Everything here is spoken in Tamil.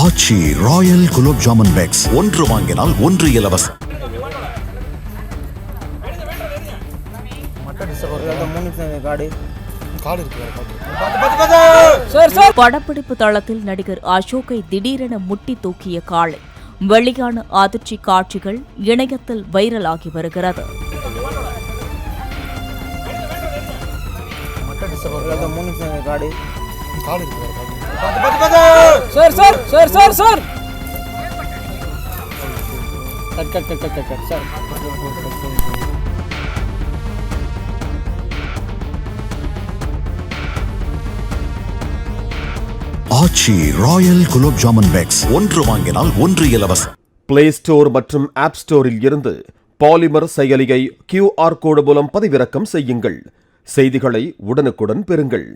ஆச்சி ராயல் குலோப் ஜாமுன் பேக்ஸ் ஒன்று வாங்கினால் ஒன்று இலவசம். படப்பிடிப்பு தளத்தில் நடிகர் அசோக்கை திடீரென முட்டி தூக்கிய காளை வெளியான அதிர்ச்சி காட்சிகள் இணையத்தில் வைரலாகி வருகிறது. ஆச்சி ராயல் குலோப் ஜாமுன் பேக்ஸ் ஒன்று வாங்கினால் ஒன்று இலவசம். பிளே ஸ்டோர் மற்றும் ஆப் ஸ்டோரில் இருந்து பாலிமர் செயலியை QR கோடு மூலம் பதிவிறக்கம் செய்யுங்கள். செய்திகளை உடனுக்குடன் பெறுங்கள்.